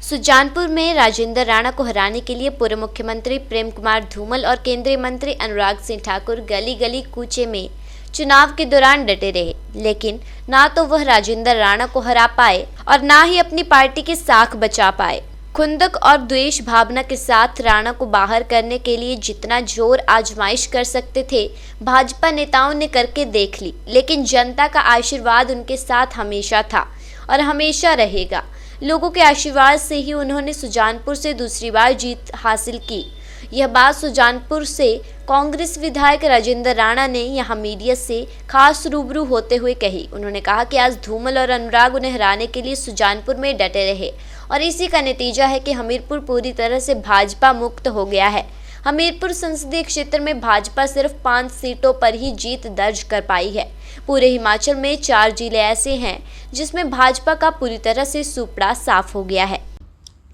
सुजानपुर में राजेंद्र राणा को हराने के लिए पूर्व मुख्यमंत्री प्रेम कुमार धूमल और केंद्रीय मंत्री अनुराग सिंह ठाकुर गली गली कूचे में चुनाव के दौरान डटे रहे, लेकिन ना तो वह राजेंद्र राणा को हरा पाए और ना ही अपनी पार्टी की साख बचा पाए। खुंदक और द्वेष भावना के साथ राणा को बाहर करने के लिए जितना जोर आजमाइश कर सकते थे भाजपा नेताओं ने करके देख ली, लेकिन जनता का आशीर्वाद उनके साथ हमेशा था और हमेशा रहेगा। लोगों के आशीर्वाद से ही उन्होंने सुजानपुर से दूसरी बार जीत हासिल की। यह बात सुजानपुर से कांग्रेस विधायक राजेंद्र राणा ने यहां मीडिया से खास रूबरू होते हुए कही। उन्होंने कहा कि आज धूमल और अनुराग उन्हें हराने के लिए सुजानपुर में डटे रहे और इसी का नतीजा है कि हमीरपुर पूरी तरह से भाजपा मुक्त हो गया है। हमीरपुर संसदीय क्षेत्र में भाजपा सिर्फ 5 सीटों पर ही जीत दर्ज कर पाई है। पूरे हिमाचल में 4 जिले ऐसे हैं जिसमें भाजपा का पूरी तरह से सुपड़ा साफ हो गया है।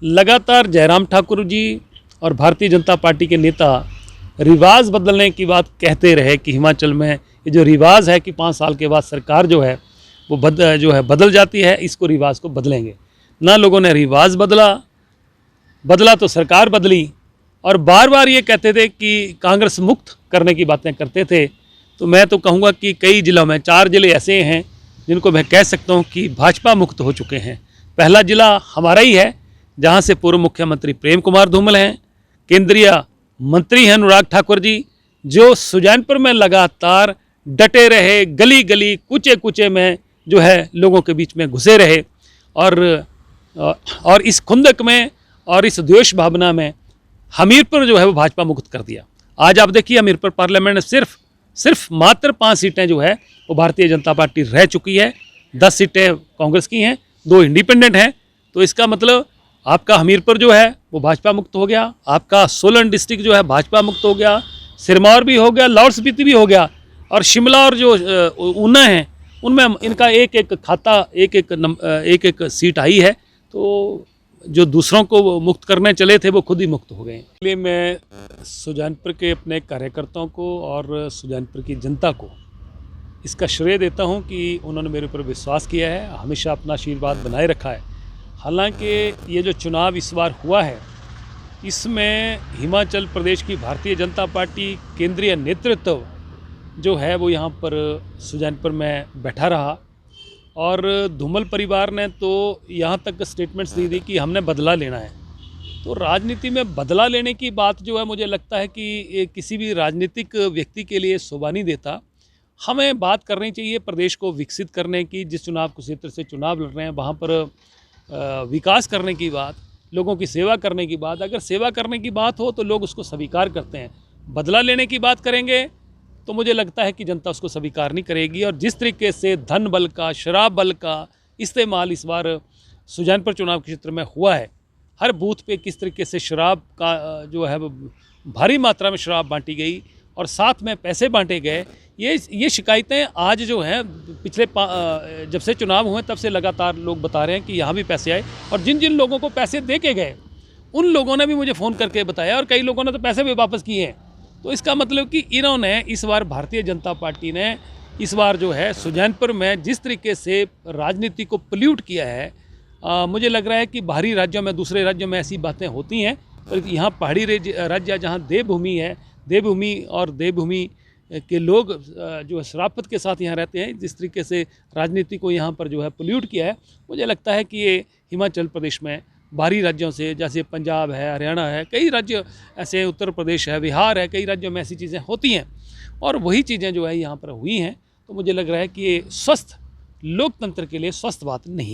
लगातार जयराम ठाकुर जी और भारतीय जनता पार्टी के नेता रिवाज बदलने की बात कहते रहे कि हिमाचल में ये जो रिवाज है कि 5 साल के बाद सरकार जो है वो बदल जाती है, इसको रिवाज को बदलेंगे। ना लोगों ने रिवाज बदला तो सरकार बदली और बार बार ये कहते थे कि कांग्रेस मुक्त करने की बातें करते थे। तो मैं तो कहूँगा कि कई जिलों में 4 जिले ऐसे हैं जिनको मैं कह सकता हूँ कि भाजपा मुक्त हो चुके हैं। पहला जिला हमारा ही है जहाँ से पूर्व मुख्यमंत्री प्रेम कुमार धूमल हैं, केंद्रीय मंत्री हैं अनुराग ठाकुर जी, जो सुजानपुर में लगातार डटे रहे, गली गली कूचे कूचे में जो है लोगों के बीच में घुसे रहे और इस खुंदक में और इस द्वेष भावना में हमीरपुर जो है वो भाजपा मुक्त कर दिया। आज आप देखिए हमीरपुर पार्लियामेंट में सिर्फ मात्र 5 सीटें जो है वो भारतीय जनता पार्टी रह चुकी है। 10 सीटें कांग्रेस की हैं, 2 इंडिपेंडेंट हैं। तो इसका मतलब आपका हमीरपुर जो है वो भाजपा मुक्त हो गया, आपका सोलन डिस्ट्रिक्ट जो है भाजपा मुक्त हो गया, सिरमौर भी हो गया, लाहौल स्पीति भी हो गया और शिमला और जो ऊना है उनमें इनका एक एक सीट आई है। तो जो दूसरों को मुक्त करने चले थे वो खुद ही मुक्त हो गए। इसलिए मैं सुजानपुर के अपने कार्यकर्ताओं को और सुजानपुर की जनता को इसका श्रेय देता हूं कि उन्होंने मेरे ऊपर विश्वास किया है, हमेशा अपना आशीर्वाद बनाए रखा है। हालांकि ये जो चुनाव इस बार हुआ है इसमें हिमाचल प्रदेश की भारतीय जनता पार्टी केंद्रीय नेतृत्व जो है वो यहाँ पर सुजानपुर में बैठा रहा और धूमल परिवार ने तो यहाँ तक स्टेटमेंट्स दी कि हमने बदला लेना है। तो राजनीति में बदला लेने की बात जो है मुझे लगता है कि किसी भी राजनीतिक व्यक्ति के लिए शोभा नहीं देता। हमें बात करनी चाहिए प्रदेश को विकसित करने की, जिस चुनाव क्षेत्र से चुनाव लड़ रहे हैं वहाँ पर विकास करने की बात, लोगों की सेवा करने की बात। अगर सेवा करने की बात हो तो लोग उसको स्वीकार करते हैं। बदला लेने की बात करेंगे तो मुझे लगता है कि जनता उसको स्वीकार नहीं करेगी। और जिस तरीके से धन बल का, शराब बल का इस्तेमाल इस बार सुजानपुर चुनाव क्षेत्र में हुआ है, हर बूथ पे किस तरीके से शराब का जो है भारी मात्रा में शराब बांटी गई और साथ में पैसे बांटे गए, ये शिकायतें आज जो हैं पिछले जब से चुनाव हुए तब से लगातार लोग बता रहे हैं कि यहाँ भी पैसे आए और जिन जिन लोगों को पैसे दे के गए उन लोगों ने भी मुझे फ़ोन करके बताया और कई लोगों ने तो पैसे भी वापस किए हैं। तो इसका मतलब कि इन्होंने इस बार भारतीय जनता पार्टी ने इस बार जो है सुजानपुर में जिस तरीके से राजनीति को पोल्यूट किया है, मुझे लग रहा है कि बाहरी राज्यों में, दूसरे राज्यों में ऐसी बातें होती हैं पर यहाँ पहाड़ी राज्य जहाँ देवभूमि है, देवभूमि के लोग जो शराफत के साथ यहाँ रहते हैं, जिस तरीके से राजनीति को यहाँ पर जो है पोल्यूट किया है, मुझे लगता है कि ये हिमाचल प्रदेश में बाहरी राज्यों से, जैसे पंजाब है, हरियाणा है, कई राज्य ऐसे, उत्तर प्रदेश है, बिहार है, कई राज्यों में ऐसी चीज़ें होती हैं और वही चीज़ें जो है यहाँ पर हुई हैं। तो मुझे लग रहा है कि ये स्वस्थ लोकतंत्र के लिए स्वस्थ बात नहीं है।